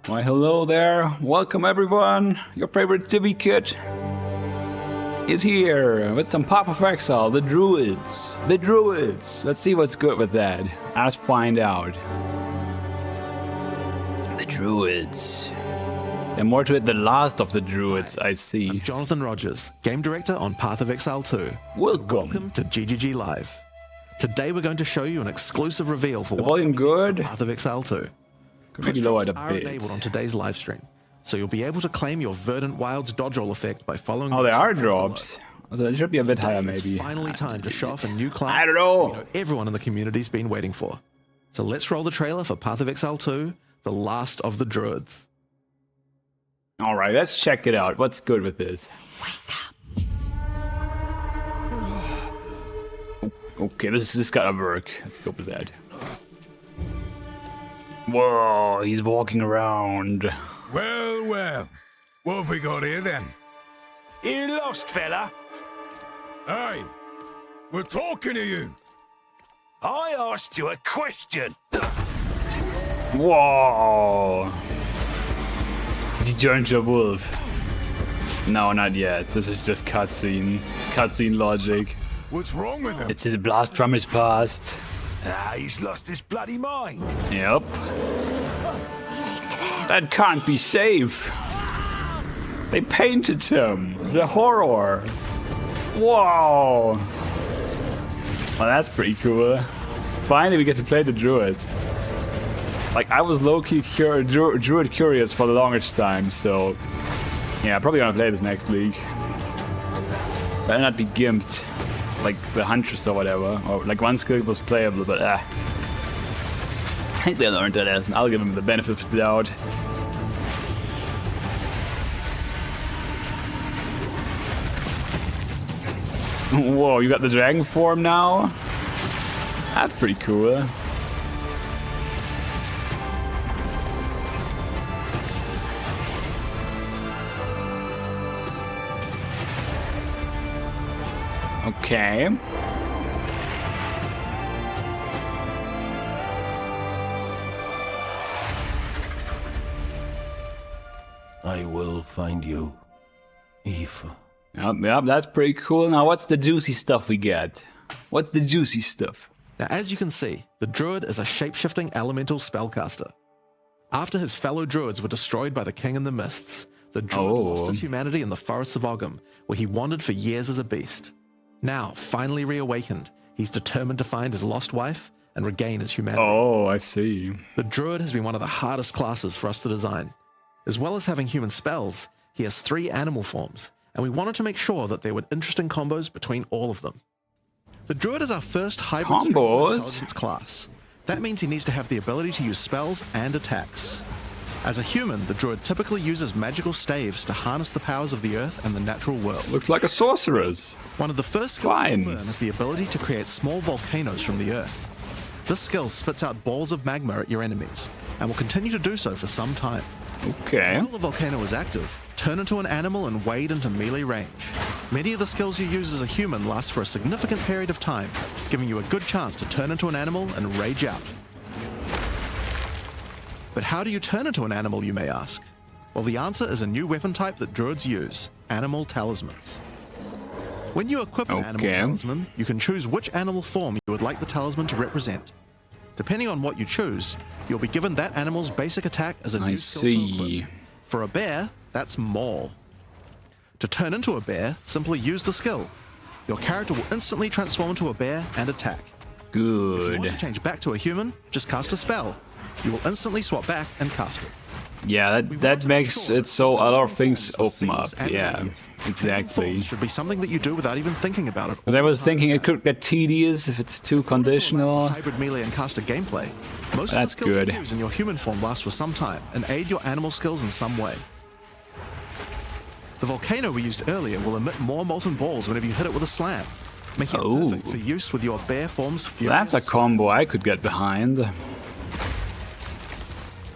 Why, hello there. Welcome, everyone. Your favorite TivvyCat is here with some Path of Exile, the Druids. The Druids. Let's see what's good with that. Let's find out. The Druids. And more to it, the last of the Druids, I see. I'm Jonathan Rogers, Game Director on Path of Exile 2. Welcome to GGG Live. Today we're going to show you an exclusive reveal for what's volume coming next good. for Path of Exile 2. Maybe lower it a are bit. enabled on today's live stream, so you'll be able to claim your Verdant Wilds dodge roll effect by following. Oh, there are drops. So it should be a bit higher, maybe. It's finally time to show off a new class. I don't know. Everyone in the community's been waiting for. So let's roll the trailer for Path of Exile 2, The Last of the Druids. All right, let's check it out. What's good with this? Okay, this gotta work. Let's go with that. Whoa, he's walking around. Well, well. What have we got here then? You lost, fella? Hey, we're talking to you. I asked you a question. Whoa. He turned to a wolf. No, not yet. This is just cutscene. Cutscene logic. What's wrong with him? It's a blast from his past. He's lost his bloody mind. Yep. That can't be safe. They painted him. The horror. Whoa. Well, that's pretty cool. Finally, we get to play the Druid. Like, I was low-key Druid curious for the longest time, so... Yeah, probably gonna play this next league. Better not be gimped. Like the Huntress or whatever. Or like one skill was playable, but I think they learned that lesson. I'll give them the benefit of the doubt. Whoa, you got the dragon form now? That's pretty cool. Okay. I will find you, Eve. Yep, that's pretty cool. Now, what's the juicy stuff we get? What's the juicy stuff? Now, as you can see, the Druid is a shape-shifting elemental spellcaster. After his fellow Druids were destroyed by the King in the Mists, the Druid lost his humanity in the forests of Ogham, where he wandered for years as a beast. Now, finally reawakened, he's determined to find his lost wife and regain his humanity. Oh, I see. The Druid has been one of the hardest classes for us to design. As well as having human spells, he has 3 animal forms, and we wanted to make sure that there were interesting combos between all of them. The Druid is our first hybrid intelligence class. That means he needs to have the ability to use spells and attacks. As a human, the Druid typically uses magical staves to harness the powers of the earth and the natural world. Looks like a sorceress. One of the first skills you'll learn is the ability to create small volcanoes from the earth. This skill spits out balls of magma at your enemies, and will continue to do so for some time. Okay. While the volcano is active, turn into an animal and wade into melee range. Many of the skills you use as a human last for a significant period of time, giving you a good chance to turn into an animal and rage out. But how do you turn into an animal, you may ask? Well, the answer is a new weapon type that Druids use, Animal Talismans. When you equip an Animal Talisman, you can choose which animal form you would like the talisman to represent. Depending on what you choose, you'll be given that animal's basic attack as a new skill to equip. For a bear, that's Maul. To turn into a bear, simply use the skill. Your character will instantly transform into a bear and attack. Good. If you want to change back to a human, just cast a spell. You will instantly swap back and cast it. Yeah, that makes it so a lot of things open up. Yeah, exactly. Should be something that you do without even thinking about it. Because I was thinking it could get tedious if it's too conditional. Hybrid melee and caster gameplay. Most of the skills you use in your human form last for some time and aid your animal skills in some way. The volcano we used earlier will emit more molten balls whenever you hit it with a slam, making it perfect for use with your bear form's furious. That's a combo I could get behind.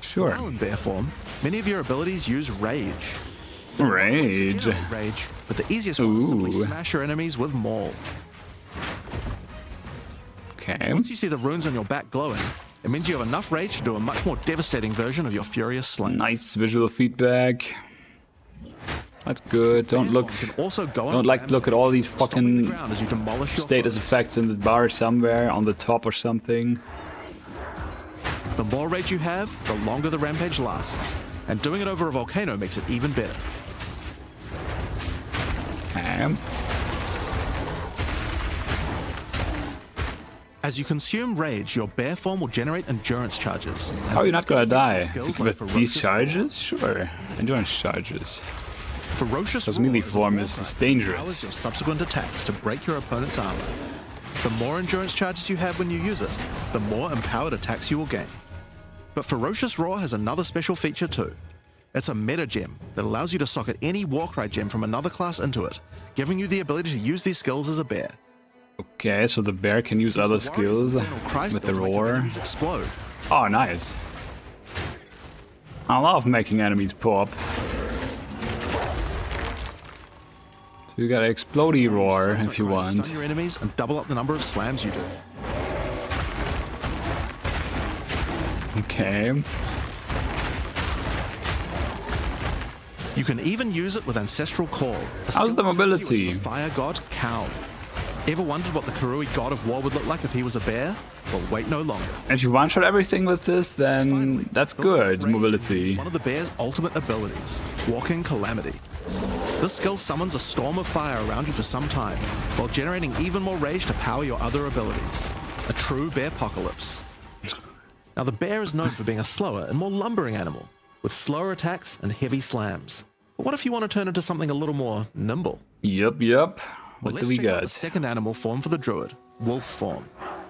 Sure. Now in bear form, many of your abilities use rage. Rage. Rage, but the easiest one is simply smash your enemies with Maul. Okay. Once you see the runes on your back glowing, It means you have enough rage to do a much more devastating version of your furious slam. Nice visual feedback. That's good. Don't look. Don't like to look at all these fucking status effects in the bar somewhere on the top or something. The more rage you have, the longer the rampage lasts, and doing it over a volcano makes it even better. Okay. As you consume rage, your bear form will generate endurance charges. How are you not gonna die? With these charges? Sure. Endurance charges. Ferocious Because melee form is dangerous. Your subsequent attacks to break your opponent's armor. The more endurance charges you have when you use it, the more empowered attacks you will gain. But Ferocious Roar has another special feature too. It's a meta gem that allows you to socket any Warcry gem from another class into it, giving you the ability to use these skills as a bear. Okay, so the bear can use other skills with the roar. Explode. Oh, nice. I love making enemies pop. So you got an explodey roar if you want. Stun your enemies and double up the number of slams you do. Okay. You can even use it with Ancestral Call. How's the mobility? Fire god Cow. Ever wondered what the Karui god of war would look like if he was a bear? Well, wait no longer. If you one-shot everything with this, then that's good, mobility. One of the bear's ultimate abilities, Walking Calamity. This skill summons a storm of fire around you for some time, while generating even more rage to power your other abilities. A true bear-pocalypse. Now the bear is known for being a slower and more lumbering animal, with slower attacks and heavy slams. But what if you want to turn into something a little more nimble? Yep. What do we Let's check out got? the second animal form for the Druid, wolf form.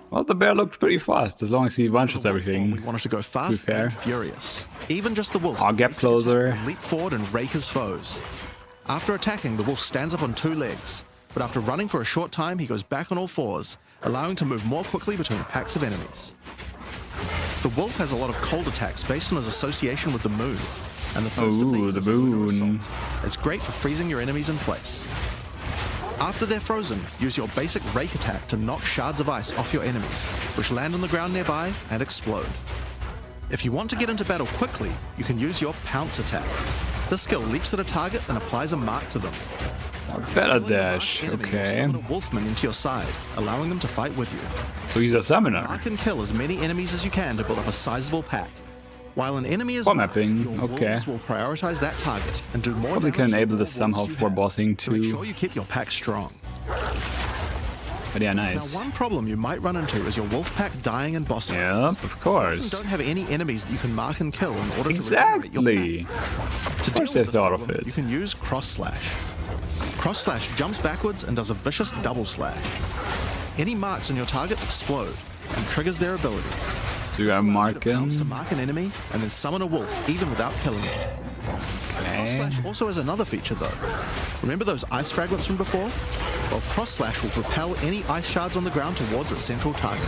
Well, the bear looked pretty fast, as long as he one-shots everything. We wanted to go fast and furious. Even just the wolf. I'll get closer. Leap forward and rake his foes. After attacking, the wolf stands up on two legs, but after running for a short time, he goes back on all fours, allowing to move more quickly between packs of enemies. The wolf has a lot of cold attacks based on his association with the moon, and the first of these is the lunar assault. It's great for freezing your enemies in place. After they're frozen, use your basic rake attack to knock shards of ice off your enemies, which land on the ground nearby and explode. If you want to get into battle quickly, you can use your pounce attack. This skill leaps at a target and applies a mark to them. Better dash, okay. Summon a wolfman into your side, allowing them to fight with you. So he's a summoner. Mark and kill as many enemies as you can to build up a sizable pack. While an enemy is mapping, your okay. wolves will prioritize that target and do more Probably damage can to enable the this somehow wolves you for have, bossing to make too. sure you keep your pack strong. But yeah, nice. Now, one problem you might run into is your wolf pack dying in boss fights. Yep, of course. You don't have any enemies that you can mark and kill in order Exactly. to regenerate your pack. Of course I thought of it. You can use Cross Slash. Cross Slash jumps backwards and does a vicious double slash. Any marks on your target explode and triggers their abilities. So you gotta mark him. To mark an enemy and then summon a wolf even without killing it. Cross Slash also has another feature though. Remember those ice fragments from before? Well, Cross Slash will propel any ice shards on the ground towards its central target.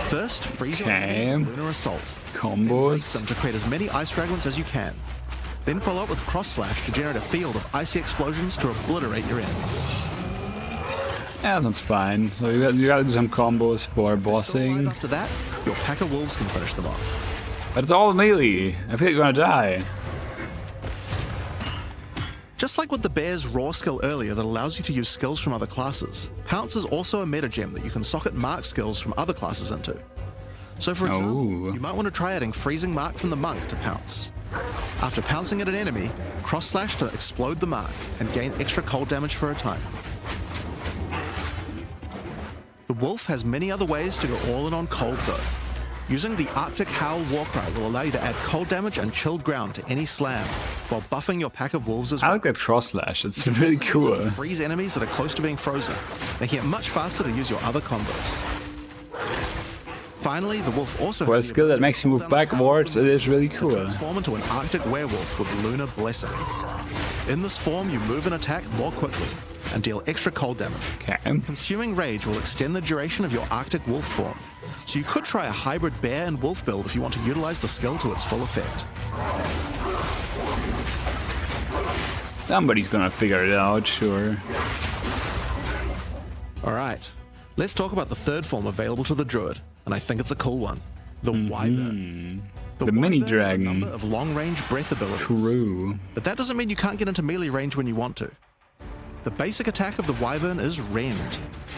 First, freeze your enemies with Lunar Assault. Combos. Them to create as many ice fragments as you can. Then follow up with Cross Slash to generate a field of icy explosions to obliterate your enemies. Yeah, that's fine. So you gotta do some combos for bossing. After that, your pack of wolves can finish them off. But it's all melee. I feel like you're gonna die. Just like with the bear's raw skill earlier that allows you to use skills from other classes, Pounce is also a meta gem that you can socket mark skills from other classes into. So for example, you might want to try adding Freezing Mark from the Monk to Pounce. After pouncing at an enemy, Cross Slash to explode the mark and gain extra cold damage for a time. The wolf has many other ways to go all in on cold though. Using the Arctic Howl Warcry will allow you to add cold damage and chilled ground to any slam, while buffing your pack of wolves as well. I like that cross slash, it's really cool. Freeze enemies that are close to being frozen, making it much faster to use your other combos. Finally, the wolf also For a has skill that makes you move backwards, it is really cool. Transform into an Arctic werewolf with Lunar Blessing. In this form, you move and attack more quickly, and deal extra cold damage. Okay. Consuming Rage will extend the duration of your Arctic wolf form, so you could try a hybrid bear and wolf build if you want to utilize the skill to its full effect. Somebody's gonna figure it out, sure. Alright, let's talk about the third form available to the Druid, and I think it's a cool one. The Wyvern. The mini Wyvern has a number dragon. of long-range breath abilities. True. But that doesn't mean you can't get into melee range when you want to. The basic attack of the Wyvern is Rend.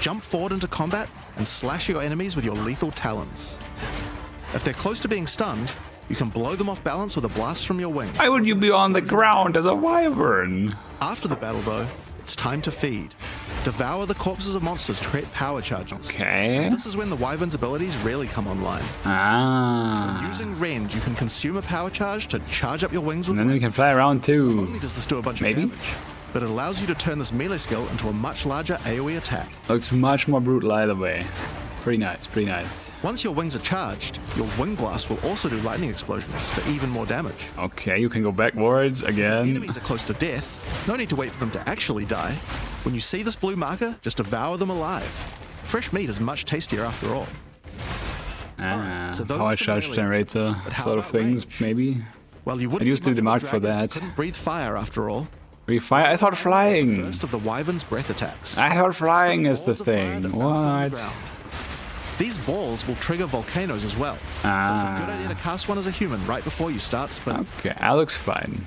Jump forward into combat and slash your enemies with your lethal talons. If they're close to being stunned, you can blow them off balance with a blast from your wings. Why would you be on the ground as a wyvern? After the battle, though, it's time to feed. Devour the corpses of monsters to create power charges. Okay. This is when the Wyvern's abilities really come online. Ah. Using Rend, you can consume a power charge to charge up your wings with And then we can fly around Not too. only does this do a bunch Maybe? of damage, but it allows you to turn this melee skill into a much larger AoE attack. Looks much more brutal either way. Pretty nice, pretty nice. Once your wings are charged, your wing blast will also do lightning explosions for even more damage. Okay, you can go backwards If again. enemies are close to death, no need to wait for them to actually die. When you see this blue marker, just devour them alive. Fresh meat is much tastier after all. Ah, so those power are some charge melee generator options, but how sort of about things, range? maybe. Well, you wouldn't I used be to do the much mark of a for dragon if that. you couldn't breathe fire after all. Refire? I thought flying. First of the Wyvern's breath attacks. I thought flying is the Balls of fire thing. that bounce along the What? ground. These balls will trigger volcanoes as well. So it's a good idea to cast one as a human right before you start spinning. Okay, that looks fine.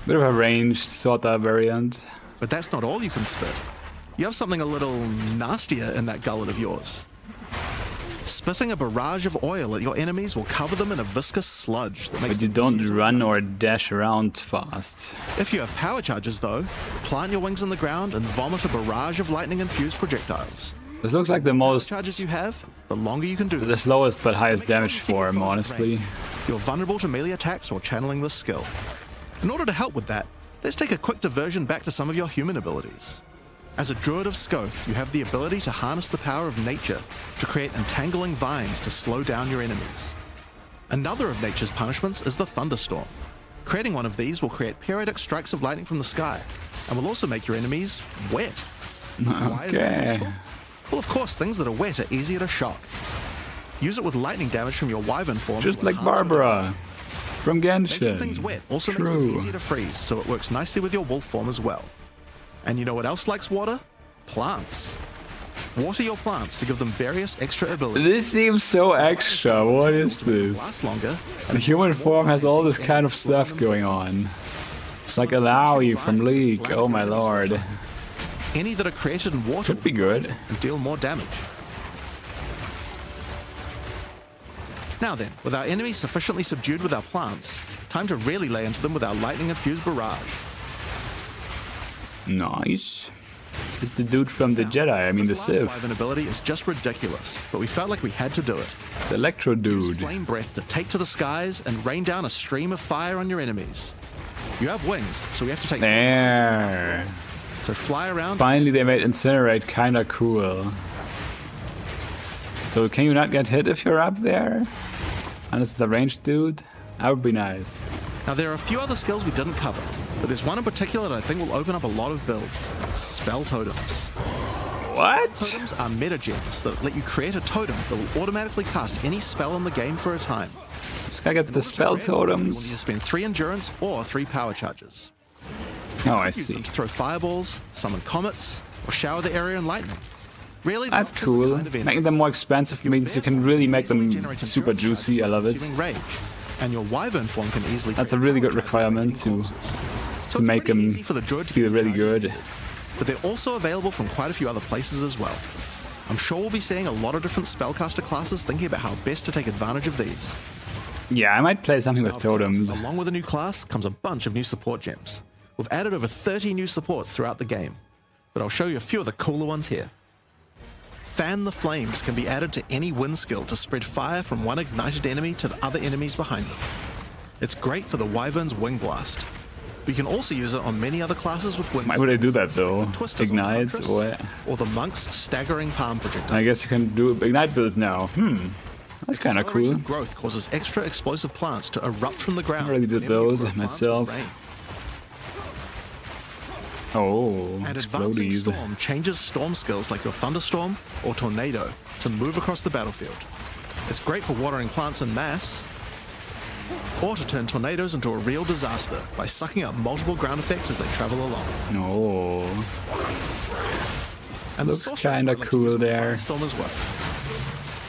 Bit of a range sort of variant. But that's not all you can spit. You have something a little nastier in that gullet of yours. Spitting a barrage of oil at your enemies will cover them in a viscous sludge that makes But you them don't easy to run or dash around fast. If you have power charges, though, plant your wings in the ground and vomit a barrage of lightning-infused projectiles. This looks like the most, Charges you have, the longer you can do the this. slowest but highest Make sure damage you keep your form, foes at honestly. range. You're vulnerable to melee attacks while channeling this skill. In order to help with that, let's take a quick diversion back to some of your human abilities. As a Druid of Scoth, you have the ability to harness the power of nature to create entangling vines to slow down your enemies. Another of nature's punishments is the thunderstorm. Creating one of these will create periodic strikes of lightning from the sky, and will also make your enemies wet. Why is that Okay. useful? Well, of course, things that are wet are easier to shock. Use it with lightning damage from your Wyvern form. Just to like enhance your Barbara from Making things Genshin. wet also makes them True. easy to freeze, so it works nicely with your wolf form as well. And you know what else likes water? Plants. Water your plants to give them various extra abilities. This seems so extra. What is this? Last longer. The human form has all this kind of stuff going on. It's like allow you from League. Oh my lord. Any that are created in water Could be good. and deal more damage. Now then, with our enemies sufficiently subdued with our plants, time to really lay into them with our lightning-infused barrage. Nice. This is the dude from the Jedi, I mean the This last Sith. Wyvern ability is just ridiculous, but we felt like we had to do it. The Electro Use dude. flame breath to take to the skies and rain down a stream of fire on your enemies. You have wings, so we have to take There. so fly around. Finally they made Incinerate kinda cool. So can you not get hit if you're up there? Unless it's a ranged dude? That would be nice. Now there are a few other skills we didn't cover, but there's one in particular that I think will open up a lot of builds. Spell totems. What? Totems are meta gems that let you create a totem that will automatically cast any spell in the game for a time. This guy gets the spell To create one, you will need to totems. spend 3 endurance or 3 power charges. Oh, I Use see. them to throw fireballs, summon comets, or shower the area in lightning. Really, the That's options are cool. kind of endless. Making them more expensive means you can really make them Generate super endurance juicy. I love it. consuming rage, and your Wyvern form can easily. That's a create really power good charges requirement by to hitting corpses. So to it's make pretty them easy for the Druid to feel get really charges good. needed. But they're also available from quite a few other places as well. I'm sure we'll be seeing a lot of different spellcaster classes thinking about how best to take advantage of these. Yeah, I might play something with Of course, totems. along with a new class comes a bunch of new support gems. We've added over 30 new supports throughout the game, but I'll show you a few of the cooler ones here. Fan the Flames can be added to any wind skill to spread fire from one ignited enemy to the other enemies behind them. It's great for the Wyvern's Wing Blast. We can also use it on many other classes with wind Why would I do that though? Twisters on Ignite Huntress, or or the Monk's Staggering Palm Projectile. I guess you can do ignite builds now. That's kind of cool. Accelerated growth causes extra explosive plants to erupt from the ground. I already did whenever you those grow plants with myself. rain. Oh, And Advancing explodies. Storm changes storm skills like your Thunderstorm or Tornado to move across the battlefield. It's great for watering plants en masse, or to turn tornadoes into a real disaster by sucking up multiple ground effects as they travel along. Oh, And Looks the Sorceress kinda might like to cool use a there. Firestorm as well.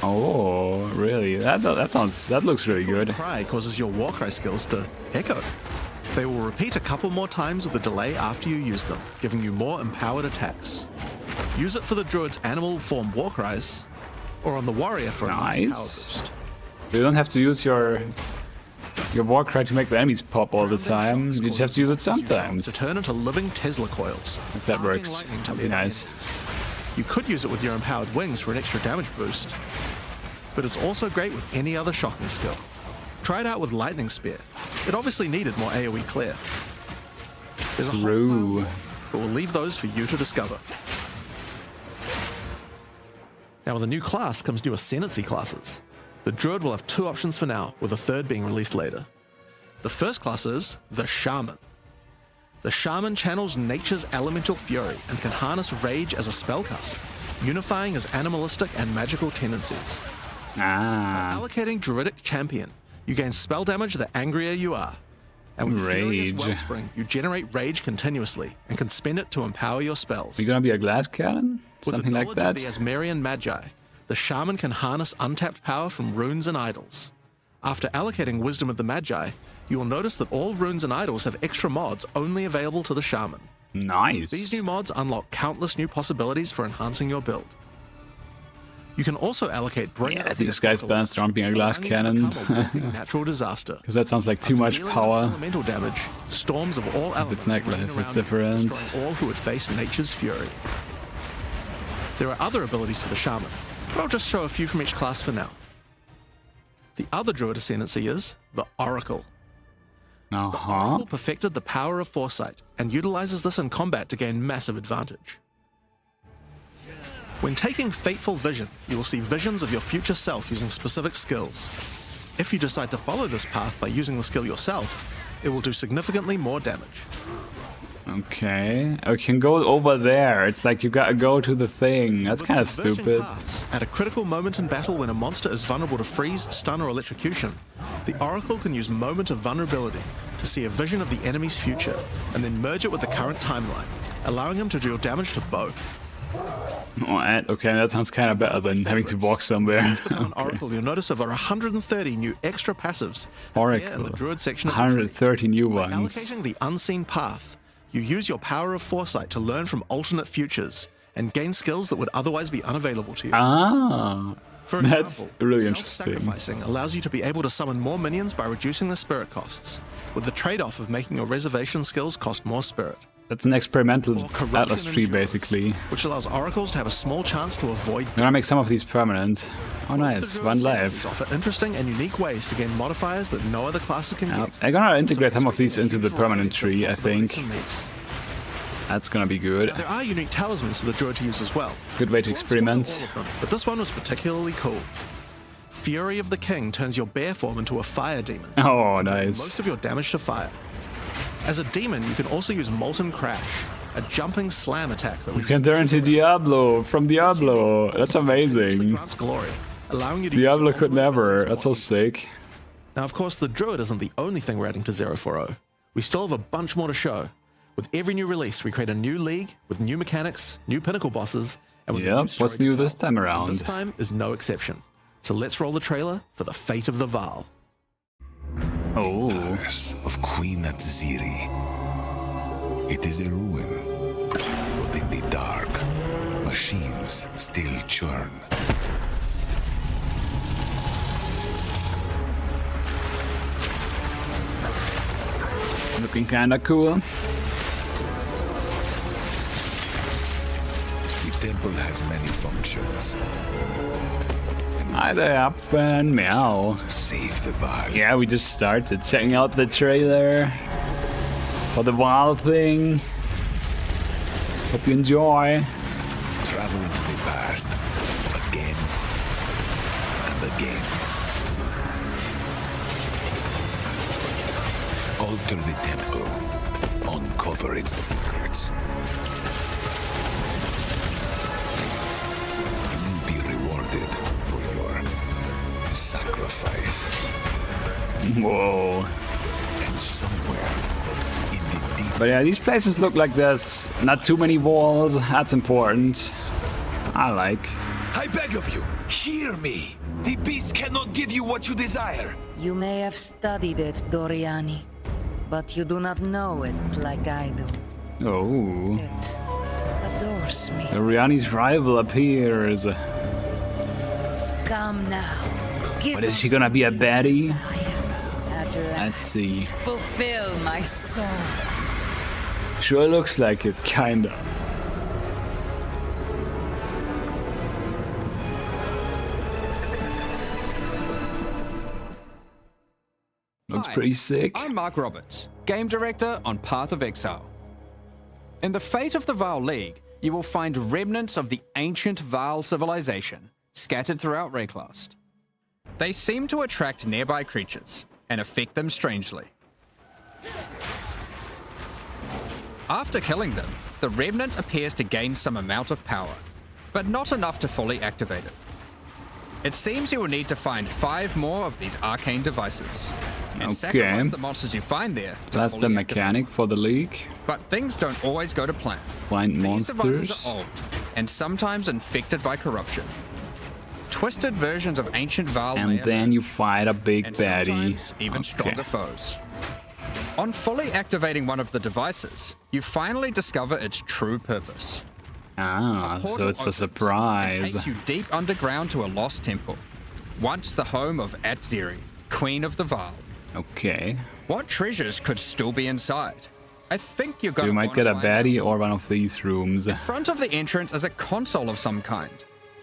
Oh, really? That looks really good. Cry causes your Warcry skills to echo. They will repeat a couple more times with a delay after you use them, giving you more empowered attacks. Use it for the Druid's animal form Warcries, or on the Warrior for a nice power boost. You don't have to use your Warcry to make the enemies pop all the time. You just have to use it sometimes. To turn into living Tesla coils. If that works, that'd be nice. You could use it with your empowered wings for an extra damage boost, but it's also great with any other shocking skill. Try it out with Lightning Spear. It obviously needed more AoE clear. There's a whole pile, but we'll leave those for you to discover. Now with a new class comes new Ascendancy classes. The Druid will have two options for now, with a third being released later. The first class is the Shaman. The Shaman channels nature's elemental fury and can harness rage as a spellcaster, unifying his animalistic and magical tendencies. By allocating Druidic Champion, you gain spell damage the angrier you are. And with Furious Wellspring, you generate rage continuously and can spend it to empower your spells. Are you gonna be a glass cannon? Something like that? With the Asmerian Magi, the Shaman can harness untapped power from runes and idols. After allocating Wisdom of the Magi, you will notice that all runes and idols have extra mods only available to the Shaman. Nice. These new mods unlock countless new possibilities for enhancing your build. You can also allocate Bringer of the this guy's balanced around being a glass cannon. natural disaster. Because that sounds like too much power. Elemental damage, storms of all elements it's different. destroying all who would face nature's fury. There are other abilities for the Shaman, but I'll just show a few from each class for now. The other Druid Ascendancy is the Oracle. The Oracle perfected the power of foresight and utilizes this in combat to gain massive advantage. When taking Fateful Vision, you will see visions of your future self using specific skills. If you decide to follow this path by using the skill yourself, it will do significantly more damage. Okay, I can go over there. It's like you gotta go to the thing. That's kind of stupid. At a critical moment in battle when a monster is vulnerable to freeze, stun, or electrocution, the Oracle can use Moment of Vulnerability to see a vision of the enemy's future and then merge it with the current timeline, allowing him to deal damage to both. Okay, that sounds kind of better than having to walk somewhere. Become an Oracle, you'll notice over 130 new extra passives Oracle. in the Druid section of 130 new ones. Allocating the Unseen Path, you use your power of foresight to learn from alternate futures and gain skills that would otherwise be unavailable to you. For example, that's really interesting. Self-sacrificing allows you to be able to summon more minions by reducing their spirit costs, with the trade-off of making your reservation skills cost more spirit. That's an experimental Atlas tree, basically. Which allows oracles to have a small chance to avoid. I'm gonna make some of these permanent. Oh, nice. One life. Offer interesting and unique ways to gain modifiers that no other classes can get. I'm gonna integrate some of these into the permanent tree, I think. That's gonna be good. Now, there are unique talismans for the Druid to use as well. Good way to experiment. But this one was particularly cool. Fury of the King turns your bear form into a fire demon. Oh, nice. Most of your damage to fire. As a demon, you can also use Molten Crash, a jumping slam attack that you can turn into Diablo from Diablo. That's amazing. Grants glory, allowing you to Diablo could never. That's so sick. Now, of course, the Druid isn't the only thing we're adding to 040. We still have a bunch more to show. With every new release, we create a new league with new mechanics, new pinnacle bosses, and with yep, what's new this time around? And this time is no exception. So let's roll the trailer for the fate of the Vaal. Oh. The palace of Queen Atziri. It is a ruin, but in the dark, machines still churn. Looking kinda cool. The temple has many functions. Hi there, Up and Meow. Save the Vaal. Yeah, we just started checking out the trailer for the Vaal thing. Hope you enjoy. Travel into the past again and again. Alter the temple. Uncover its secrets. You will be rewarded for your sacrifice. Whoa. And somewhere in the deep. But yeah, these places look like there's not too many walls. That's important. I like. I beg of you, Hear me! The beast cannot give you what you desire! You may have studied it, Doriani, but you do not know it like I do. Oh. It adores me. Oriani's rival appears. Come now. But is she gonna be a baddie? At last, Let's see. fulfill my soul. Sure looks like it, kinda. Looks Hi, pretty sick. I'm Mark Roberts, Game Director on Path of Exile. In the Fate of the Vaal League, you will find remnants of the ancient Vaal civilization scattered throughout Rayclast. They seem to attract nearby creatures and affect them strangely. After killing them, the remnant appears to gain some amount of power, but not enough to fully activate it. It seems you will need to find 5 more of these arcane devices, and sacrifice the monsters you find there to That's fully the activate. mechanic for the league. But things don't always go to plan. Find These monsters. devices are old, and sometimes infected by corruption. Twisted versions of ancient Vaal may And then emerge, you fight a big and baddie. sometimes even stronger foes. On fully activating one of the devices, you finally discover its true purpose. Ah, so Portal it's a opens and surprise. takes you deep underground to a lost temple, once the home of Atziri, Queen of the Vaal. Okay. What treasures could still be inside? I think you're going You to might get a baddie or one of these rooms. In front of the entrance is a console of some kind,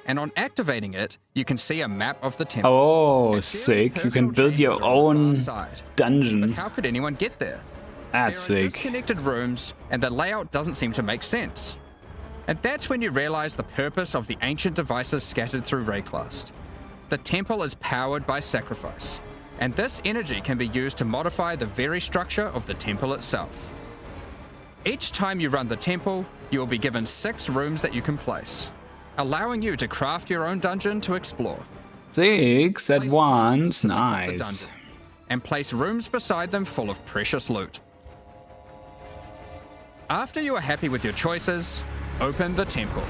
and on activating it, you can see a map of the temple. Oh, And sick. Jerry's You can personal build your chambers are on the own far side. dungeon. How could anyone get there? That's There are sick. disconnected rooms, and the layout doesn't seem to make sense. And that's when you realize the purpose of the ancient devices scattered through Rayclast. The temple is powered by sacrifice, and this energy can be used to modify the very structure of the temple itself. Each time you run the temple, you will be given 6 rooms that you can place, allowing you to craft your own dungeon to explore. 6 at Place once. paths to the top of the Nice. dungeon, and place rooms beside them full of precious loot. After you are happy with your choices, open the temple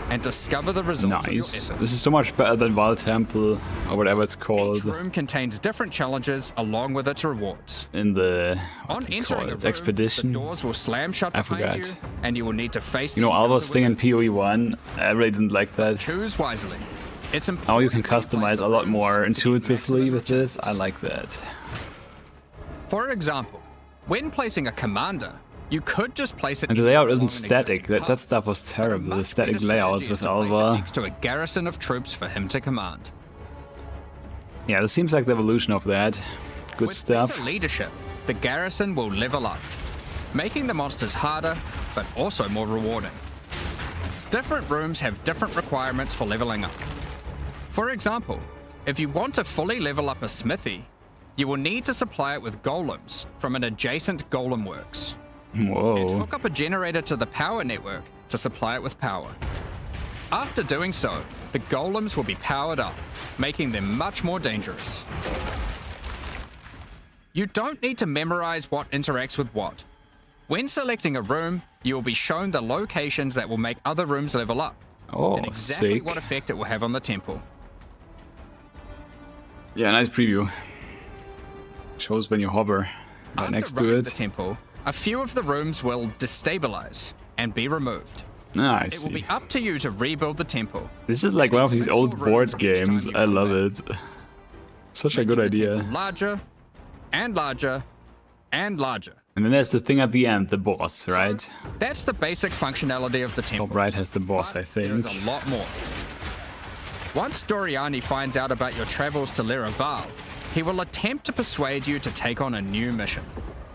and discover the results of your Nice. effort. This is so much better than Vaal Temple or whatever it's called Each room contains different challenges along with its rewards. in the On what's it entering called? a It's room, Expedition. the doors will slam shut I behind forgot. you, and you will need to face You know, the all those encounter thing in PoE1, I really didn't like that. with it. Choose wisely. It's important Now you can that place customize the a lot rooms more to get intuitively maximum with this. I returns. like that. For example, when placing a commander, you could just place it And the layout along isn't an static. existing That path. stuff was But a terrible. The much static better layouts strategy is with to place it Alva. next to a garrison of troops for him to command. Yeah, this seems like the evolution of that. Good With stuff. better leadership, the garrison will level up, making the monsters harder, but also more rewarding. Different rooms have different requirements for leveling up. For example, if you want to fully level up a smithy, you will need to supply it with golems from an adjacent golem works. And Whoa. hook up a generator to the power network to supply it with power. After doing so, the golems will be powered up, making them much more dangerous. You don't need to memorize what interacts with what. When selecting a room, you will be shown the locations that will make other rooms level up, Oh, and exactly sick. what effect it will have on the temple. Yeah, nice preview. Shows when you hover right After next to running it. the temple, a few of the rooms will destabilize and be removed. Ah, I It will see. be up to you to rebuild the temple. This is like one of these Six old more board rooms each time games. you I come love back. it. Such a good Making the idea. temple larger and larger and larger. And then there's the thing at the end, the boss, right? That's the basic functionality of the temple. Top right has the boss, I But think. There's a lot more. Once Doriani finds out about your travels to Lyra Vaal, he will attempt to persuade you to take on a new mission.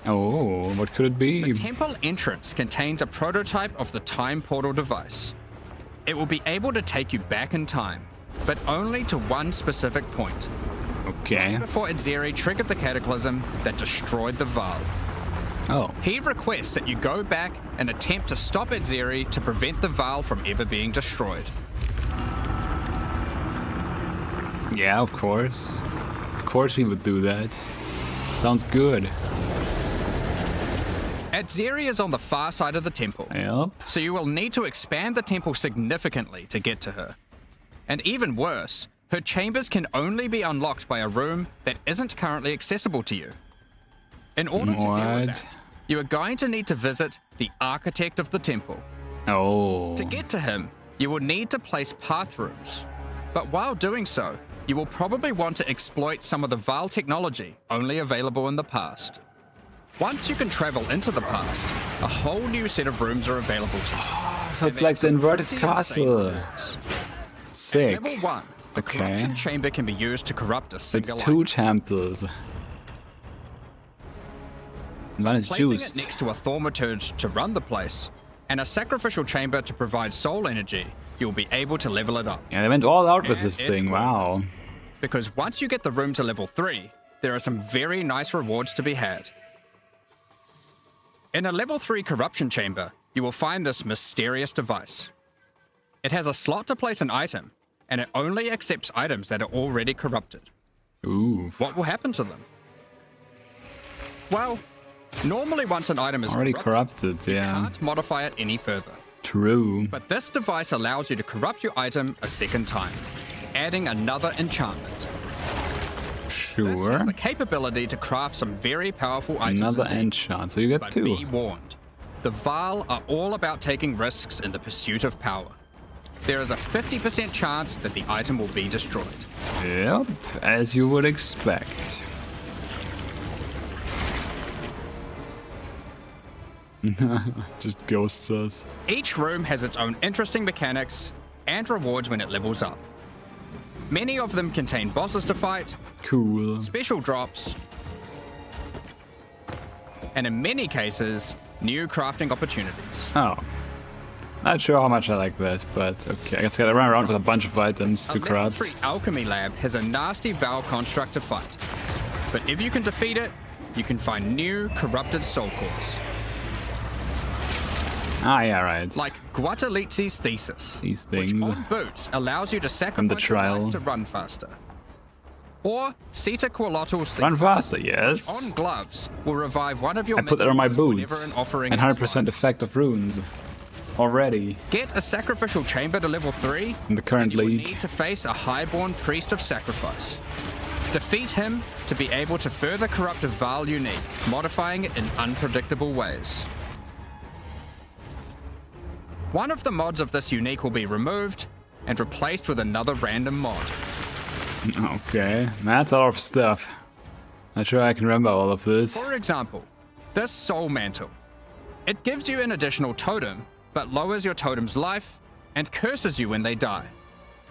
Oh, what could it be? The temple entrance contains a prototype of the time portal device. It will be able to take you back in time, but only to one specific point, Okay. before Atziri triggered the cataclysm that destroyed the Vaal. Oh, He requests that you go back and attempt to stop Atziri to prevent the Vaal from ever being destroyed. yeah, of course. Of course we would do that. Sounds good. Atziri is on the far side of the temple, Yep. so you will need to expand the temple significantly to get to her. And even worse, her chambers can only be unlocked by a room that isn't currently accessible to you. In order to deal with that, you are going to need to visit the architect of the temple. Oh. To get to him, you will need to place path rooms. But while doing so, you will probably want to exploit some of the Vaal technology only available in the past. Once you can travel into the past, a whole new set of rooms are available to you. So it's like the inverted castle. Sick. At level 1, the corruption chamber can be used to corrupt a single It's 2 item. temples. One is Placing juiced. it next to a thaumaturge to run the place, and a sacrificial chamber to provide soul energy, you'll be able to level it up. Yeah, they went all out with And this it's thing, worth it. wow. Because once you get the room to level 3, there are some very nice rewards to be had. In a level 3 corruption chamber, you will find this mysterious device. It has a slot to place an item, and it only accepts items that are already corrupted. Ooh. What will happen to them? Well, normally once an item is Already corrupted, corrupted, you yeah. can't modify it any further. True. But this device allows you to corrupt your item a second time, adding another enchantment. This Sure. has the capability to craft some very powerful items Another indeed. enchant, so you get But 2. be warned, the Vaal are all about taking risks in the pursuit of power. There is a 50% chance that the item will be destroyed. Yep, as you would expect. Just ghosts us. Each room has its own interesting mechanics and rewards when it levels up. Many of them contain bosses to fight, Cool. special drops, and in many cases, new crafting opportunities. Oh. Not sure how much I like this, but okay. I guess I gotta run around with a bunch of items to A level craft. 3 alchemy lab has a nasty Vaal construct to fight. But if you can defeat it, you can find new corrupted soul cores. Ah, yeah, right. Like Guatalitzi's thesis, These which things. on boots allows you to sacrifice your trial. life to run faster. Or Sita Qualottl's Run thesis, faster, yes. on gloves will revive one of your I put that on my minions boots. whenever an offering And 100% expires. effect of runes. Already. Get a sacrificial chamber to level 3, In the current and you will league. need to face a highborn priest of sacrifice. Defeat him to be able to further corrupt a Vaal unique, modifying it in unpredictable ways. One of the mods of this unique will be removed and replaced with another random mod. Okay, that's a lot of stuff. Not sure I can remember all of this. For example, this soul mantle. It gives you an additional totem, but lowers your totem's life and curses you when they die.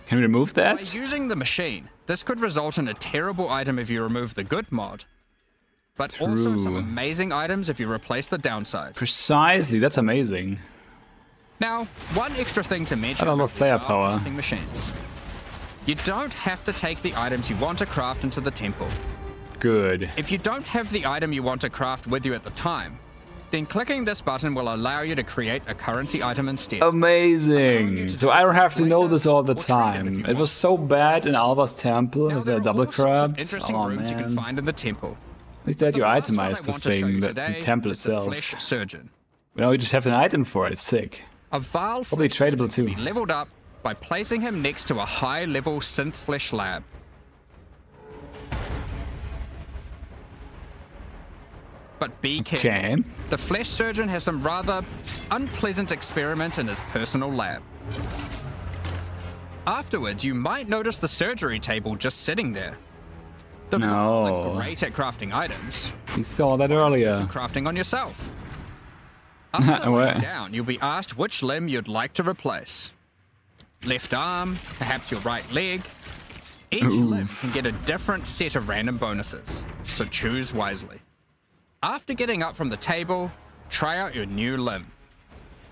Can we remove By that? using the machine, this could result in a terrible item if you remove the good mod, but also some True. amazing items if you replace the downside. Precisely, that's amazing. Now, one extra thing to mention I love about player these power. crafting machines. You don't have to take the items you want to craft into the temple. Good. If you don't have the item you want to craft with you at the time, then clicking this button will allow you to create a currency item instead. Amazing. So I don't have to know this all the Or trade it if time. you It was so bad in Alva's temple Now, with there the are double all sorts of corrupt. interesting Oh rooms you can man. find in the temple. At least that you The last one I itemize the want to show thing, you the today temple is the itself. Flesh Surgeon. You know, you just have an item for it. It's sick. A Vaal Probably Flesh Surgeon tradable can too. be leveled up by placing him next to a high-level synth flesh lab. But be careful. Okay. The Flesh Surgeon has some rather unpleasant experiments in his personal lab. Afterwards, you might notice the surgery table just sitting there. The Vaal are No. great at crafting items. You saw that Do earlier. some crafting on yourself. After What? laying down, you'll be asked which limb you'd like to replace. Left arm, perhaps your right leg. Each limb can get a different set of random bonuses, so choose wisely. After getting up from the table, try out your new limb.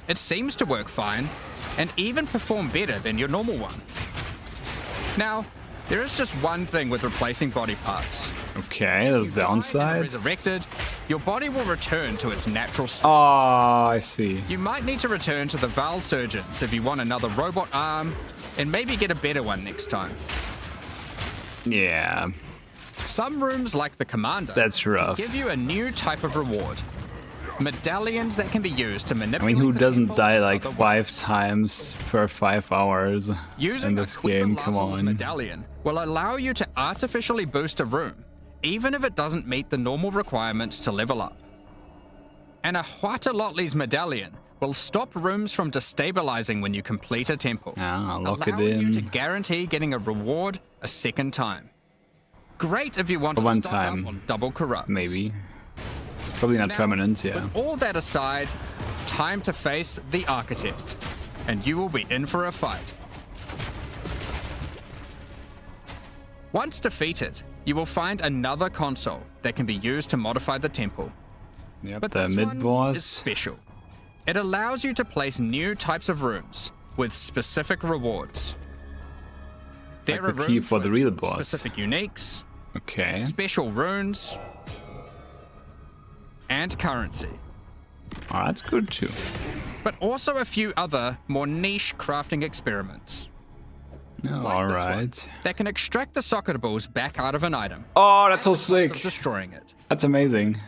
It seems to work fine, and even perform better than your normal one. Now, there is just one thing with replacing body parts. Okay, there's If you die and are downside. resurrected, your body will return to its natural state. Oh, I see. You might need to return to the Vaal Surgeons if you want another robot arm, and maybe get a better one next time. Yeah, Some rooms, like the Commander, that's rough. give you a new type of reward. Medallions that can be used to I manipulate. mean, who the doesn't temple die are like the 5 ones. times for 5 hours Using in this a Quiver game? Come Lazzle's on. medallion will allow you to artificially boost a room, even if it doesn't meet the normal requirements to level up. And a Huatalotli's medallion will stop rooms from destabilizing when you complete a temple, Ah, lock it allowing you to in. guarantee getting a reward a second time. Great if you want For to one stock time, up on double corrupts. Maybe. Probably not Now, permanent, yeah. With all that aside, time to face the Architect, and you will be in for a fight. Once defeated, you will find another console that can be used to modify the temple. Yep, But the this one is mid-boss. special. It allows you to place new types of rooms with specific rewards. There Like are the key rooms for the with real boss. specific uniques, Okay. special runes, and currency. Oh, that's good too. But also a few other, more niche crafting experiments. Oh, Like this one, alright. that can extract the socket balls back out of an item. Oh, that's so at the cost of sick. destroying it. That's amazing.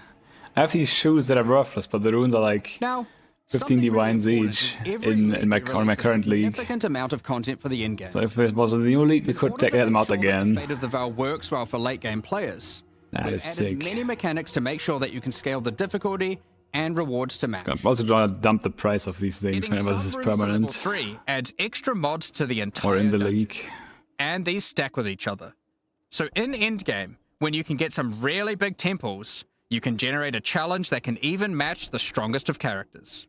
I have these shoes that are worthless, but the runes are like Now, 15 something really divines important each is every in league my releases on my current a league. significant amount of content for the in game. So if it was a new league, we could take them out again. Fate of the Vaal works well for late game players. That We've is added sick. many mechanics to make sure that you can scale the difficulty and rewards to match. I'm also trying to dump the price of these things Getting whenever this is some rooms to level permanent 3 adds extra mods to the entire or in the dungeon, league. and these stack with each other. So in endgame, when you can get some really big temples, you can generate a challenge that can even match the strongest of characters.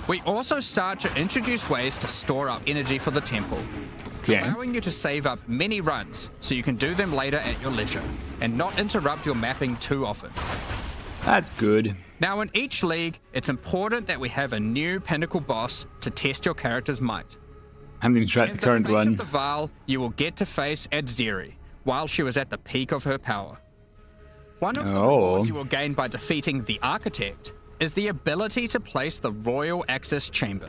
We also start to introduce ways to store up energy for the temple, Okay. allowing you to save up many runs so you can do them later at your leisure and not interrupt your mapping too often. That's good. Now in each league, it's important that we have a new pinnacle boss to test your character's might. I haven't even tried In the current Fate one. of the Vaal, you will get to face Adziri while she was at the peak of her power. One of the rewards you will gain by defeating the Architect is the ability to place the Royal Access Chamber.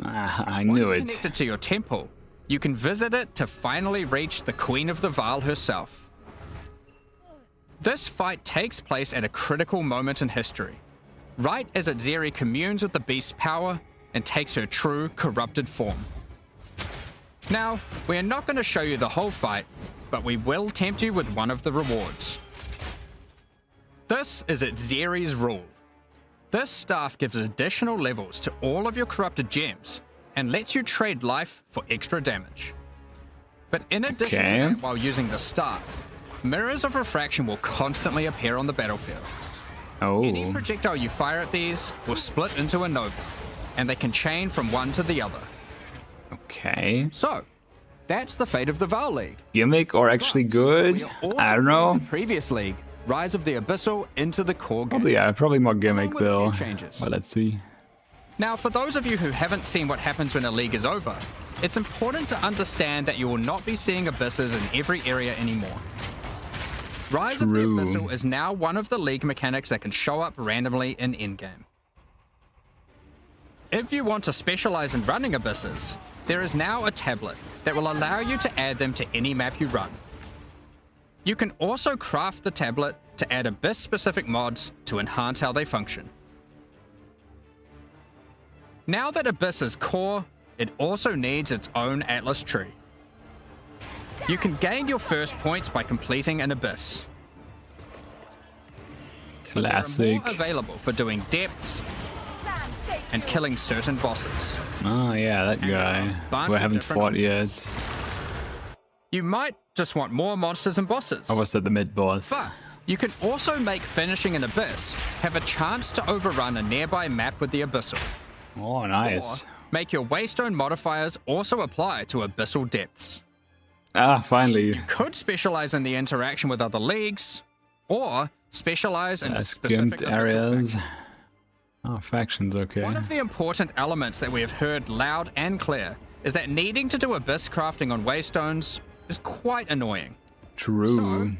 Ah, I knew Once it. connected to your temple, you can visit it to finally reach the Queen of the Vaal herself. This fight takes place at a critical moment in history, right as Adziri communes with the beast's power and takes her true corrupted form. Now, we are not going to show you the whole fight, but we will tempt you with one of the rewards. This is Adziri's rule. This staff gives additional levels to all of your corrupted gems and lets you trade life for extra damage. But in addition to that, while using the staff, mirrors of refraction will constantly appear on the battlefield. Any Oh, projectile you fire at these will split into a nova, and they can chain from one to the other. okay. So, that's the Fate of the Vaal League. Gimmick or actually good? We are also I don't bringing know. the previous league, Rise of the Abyssal, into the core game. Probably, yeah, probably more gimmick with a few though. changes. But let's see. Now, for those of you who haven't seen what happens when a league is over, it's important to understand that you will not be seeing abysses in every area anymore. Rise of the True. Abyssal is now one of the league mechanics that can show up randomly in endgame. If you want to specialize in running abysses, there is now a tablet that will allow you to add them to any map you run. You can also craft the tablet to add abyss-specific mods to enhance how they function. Now that Abyss is core, it also needs its own Atlas tree. You can gain your first points by completing an Abyss. There Classic. are more available for doing depths and killing certain bosses. Oh yeah, that guy bunch who I of haven't different fought options. yet. You might just want more monsters and bosses. Or was that the mid boss? But you can also make finishing an Abyss have a chance to overrun a nearby map with the Abyssal. Oh, nice. Or make your Waystone modifiers also apply to Abyssal depths. Ah, finally. Could specialize in the interaction with other leagues, or specialize in a specific Skimped Abyssal areas. faction. Oh, factions, okay. One of the important elements that we have heard loud and clear is that needing to do Abyss crafting on Waystones is quite annoying. True. So,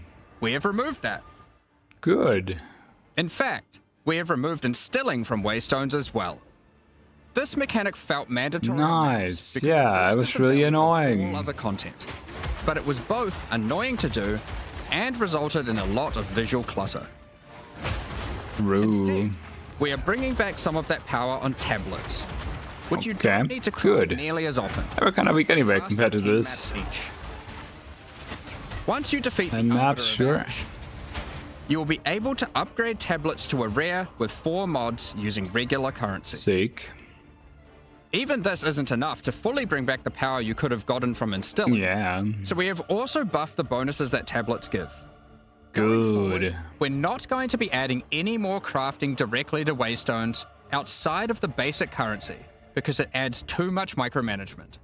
we have removed that. Good. In fact, we have removed instilling from Waystones as well. This mechanic felt mandatory on maps Nice. because Yeah, it boosted was the really value of annoying. all other content. But it was both annoying to do and resulted in a lot of visual clutter. True. We are bringing back some of that power on tablets, which you Okay, don't need to craft good. nearly as often. They were kind of since weak they anyway last compared to 10 this. maps each. Once you defeat the And maps, Arbiter of sure. Ash, you will be able to upgrade tablets to a rare with 4 mods using regular currency. Sick. Even this isn't enough to fully bring back the power you could have gotten from instilling. Yeah. So we have also buffed the bonuses that tablets give. Going forward, Good. we're not going to be adding any more crafting directly to waystones outside of the basic currency because it adds too much micromanagement.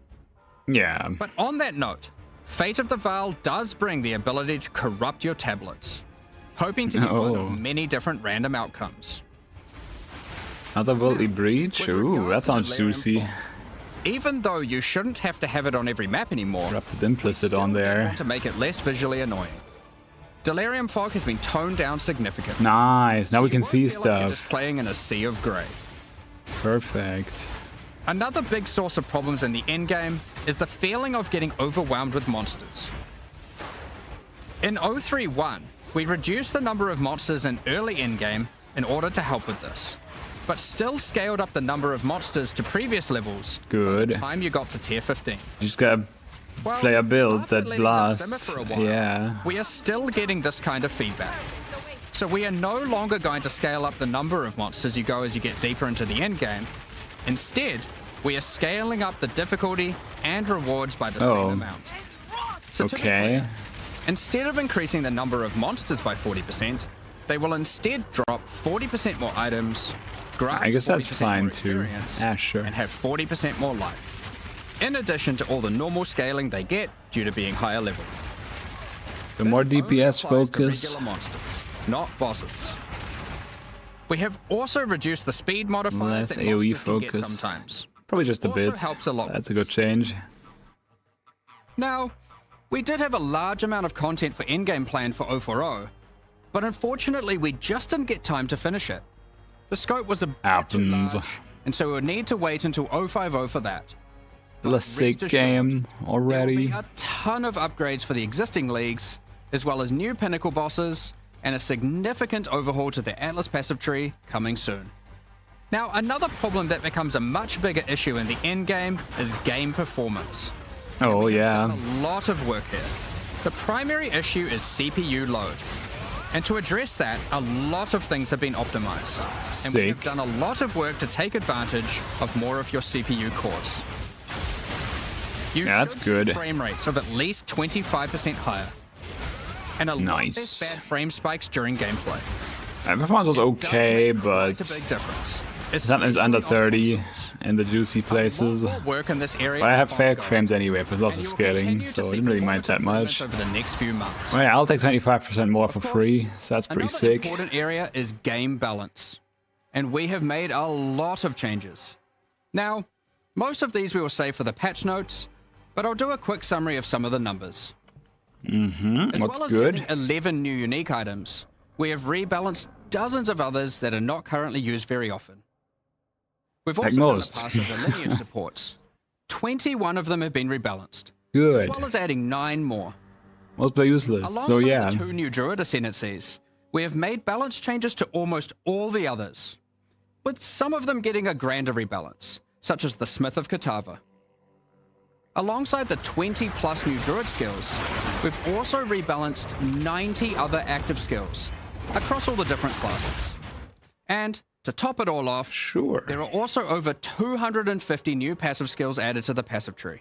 Yeah. But on that note, Fate of the Vaal does bring the ability to corrupt your tablets, hoping to get one Oh. of many different random outcomes. Another Worldly Breach? With Ooh, regard that to sounds Delirium juicy. Fog, even though you shouldn't have to have it on every map anymore, Corrupted Implicit on still did there. want to make it less visually annoying. Delirium Fog has been toned down significantly. Nice. Now we can You see won't feel like you're stuff. just playing in a sea of grey. Perfect. Another big source of problems in the endgame is the feeling of getting overwhelmed with monsters. In 031, we reduced the number of monsters in early endgame in order to help with this, but still scaled up the number of monsters to previous levels by Good. the time you got to tier 15. You just gotta Well, play a build after that letting this simmer blasts. for a while, Yeah. we are still getting this kind of feedback. So we are no longer going to scale up the number of monsters you go as you get deeper into the end game. Instead, we are scaling up the difficulty and rewards by the Oh. same amount. So to be Okay. clear, instead of increasing the number of monsters by 40%, they will instead drop 40% more items, grant I guess that's 40% more fine too. experience, Ah, sure. and have 40% more life. In addition to all the normal scaling they get due to being higher level. The more This only DPS applies to focus. regular monsters, not bosses. We have also reduced the speed modifiers Less that AoE monsters can get focus. sometimes. Probably just a Also bit. helps a lot That's a with good change. Now, we did have a large amount of content for endgame planned for 040, but unfortunately we just didn't get time to finish it. The scope was a bit too Happens. large, and so we would need to wait until 050 for that. Still a sick assured, game There will already. be a ton of upgrades for the existing leagues, as well as new pinnacle bosses, and a significant overhaul to the Atlas passive tree coming soon. Now, another problem that becomes a much bigger issue in the endgame is game performance. Oh We've yeah. done a lot of work here. The primary issue is CPU load. And to address that, a lot of things have been optimized. And we have Sick. done a lot of work to take advantage of more of your CPU cores. You Yeah, that's should see good. frame rates of at least 25% higher. And a lot Nice. less bad frame spikes during gameplay. Performance was Does okay, make but quite a big difference. sometimes under especially on 30 consoles. in the juicy places. A lot more work in this area But I is have fake ongoing, frames anyway, but lots and of you will scaling, continue to so I see didn't really mind performance that improvements much. over the next few months. Well, yeah, I'll take 25% more for course, free, so that's pretty Another sick. important area is game balance. And we have made a lot of changes. Now, most of these we will save for the patch notes, but I'll do a quick summary of some of the numbers. As What's well as good? adding 11 new unique items, we have rebalanced dozens of others that are not currently used very often. We've Like also done a most. pass of the lineage supports. 21 of them have been rebalanced, as Good. well as adding 9 more. Most are useless, Alongside so yeah. the 2 new Druid ascendancies, we have made balance changes to almost all the others, with some of them getting a grander rebalance, such as the Smith of Katava. Alongside the 20 plus new Druid skills, we've also rebalanced 90 other active skills across all the different classes. And to top it all off, Sure. there are also over 250 new passive skills added to the passive tree.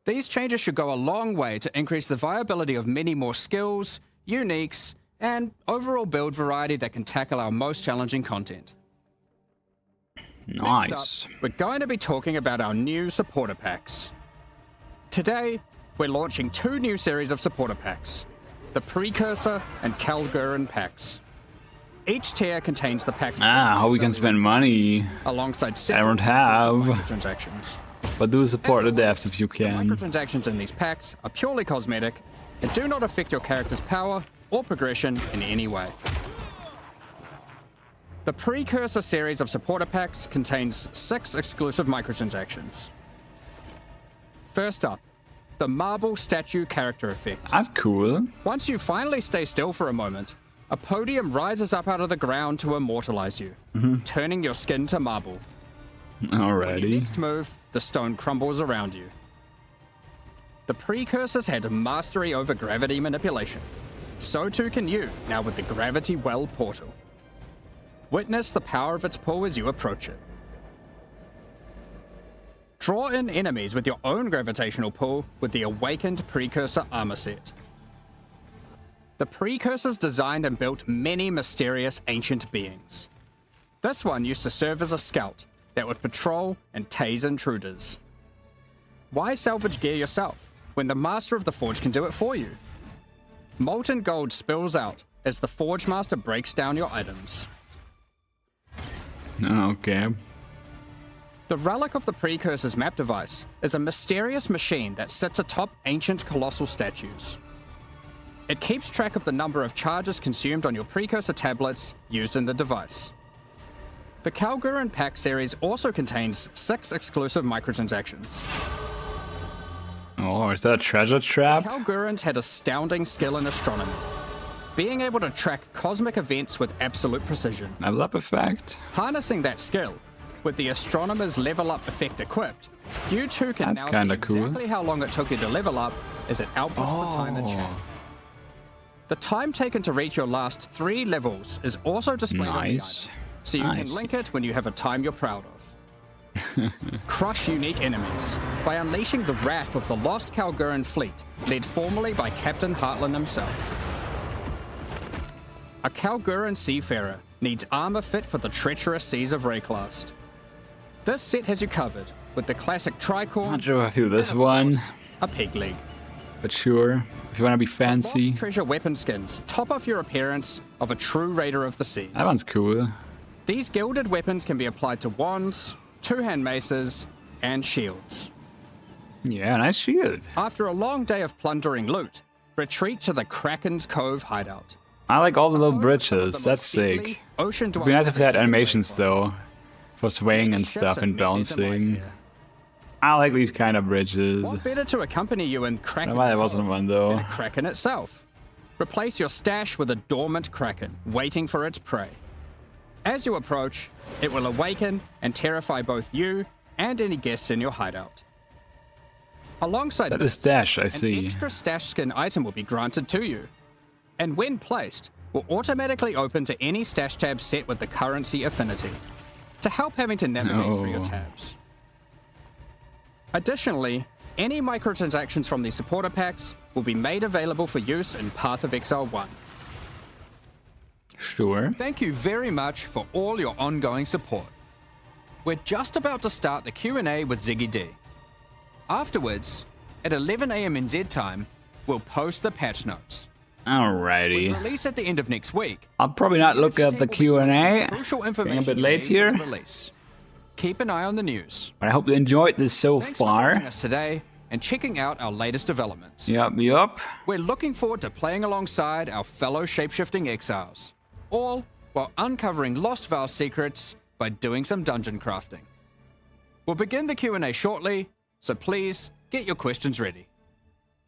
These changes should go a long way to increase the viability of many more skills, uniques, and overall build variety that can tackle our most challenging content. Nice. Next up, we're going to be talking about our new supporter packs. Today, we're launching 2 new series of supporter packs, the Precursor and Kalgurin packs. Each tier contains the pack's How we can spend money. alongside I don't several have. transactions. But do support the As always, devs if you the can. microtransactions in these packs are purely cosmetic and do not affect your character's power or progression in any way. The Precursor series of supporter packs contains 6 exclusive microtransactions. First up, the Marble Statue character effect. That's cool. Once you finally stay still for a moment, A podium rises up out of the ground to immortalize you, turning your skin to marble. When you Alrighty. next move, the stone crumbles around you. The precursors had mastery over gravity manipulation. So too can you, now with the Gravity Well portal. Witness the power of its pull as you approach it. Draw in enemies with your own gravitational pull with the Awakened Precursor armor set. The Precursors designed and built many mysterious ancient beings. This one used to serve as a scout that would patrol and tase intruders. Why salvage gear yourself when the Master of the Forge can do it for you? Molten gold spills out as the Forge Master breaks down your items. Okay. The Relic of the Precursor's map device is a mysterious machine that sits atop ancient colossal statues. It keeps track of the number of charges consumed on your Precursor tablets used in the device. The Kalguran Pack series also contains 6 exclusive microtransactions. Oh, is that a treasure trap? Kalgurans had astounding skill in astronomy, being able to track cosmic events with absolute precision. Level up effect. Harnessing that skill, with the astronomer's level up effect equipped, you too can That's now see kinda cool. exactly how long it took you to level up as it outputs the time in chat. The time taken to reach your last 3 levels is also displayed on the Nice. item, so you can link it when you have a time you're proud of. Crush unique enemies by unleashing the wrath of the lost Kalguran fleet, led formerly by Captain Heartland himself. A Kalguran seafarer needs armor fit for the treacherous seas of Rayclast. This set has you covered with the classic tricorn, Not sure if I feel this and of one, course, a pig leg. but sure. If you want to be fancy, Lost treasure weapon skins top off your appearance of a true raider of the seas. that one's cool. These gilded weapons can be applied to wands, two-hand maces, and shields. Yeah, nice shield. After a long day of plundering loot, retreat to the Kraken's Cove hideout. I like all the little Home of some of bridges. the That's most deadly sick. ocean It'd be nice if they had dwelling animations creatures in though, for swaying Many and ships stuff have and met their demise bouncing. here. I like these kind of bridges. What better to accompany you in I don't Kraken's know why there Cove wasn't one than though. a Kraken itself? Replace your stash with a dormant Kraken, waiting for its prey. As you approach, it will awaken and terrify both you and any guests in your hideout. Alongside That this, is stash, I an see. extra stash skin item will be granted to you, and when placed, will automatically open to any stash tab set with the currency affinity, to help having to navigate through your No. tabs. Additionally, any microtransactions from the supporter packs will be made available for use in Path of Exile 1. Sure. Thank you very much for all your ongoing support. We're just about to start the Q&A with Ziggy D. Afterwards, at 11 AM NZ time, we'll post the patch notes. With Alrighty. release at the end of next week, I'll probably not look the at the team will be Q&A, posting crucial getting a information bit you late need here, for the release. Keep an eye on the news. but I hope you enjoyed this so Thanks for far. joining us today and checking out our latest developments. Yup. We're looking forward to playing alongside our fellow shapeshifting exiles, all while uncovering lost Vaal secrets by doing some dungeon crafting. We'll begin the Q&A shortly, so please get your questions ready.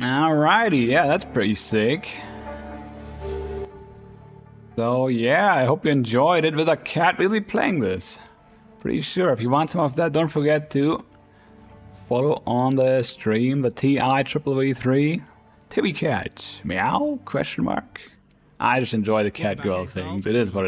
Alrighty, yeah, that's pretty sick. So yeah, I hope you enjoyed it. With a cat, we'll be playing this. Pretty sure. If you want some of that, don't forget to follow on the stream, the Tivvv3 TivvyCat. Meow? Question mark. I just enjoy the cat girl things. It is what it is.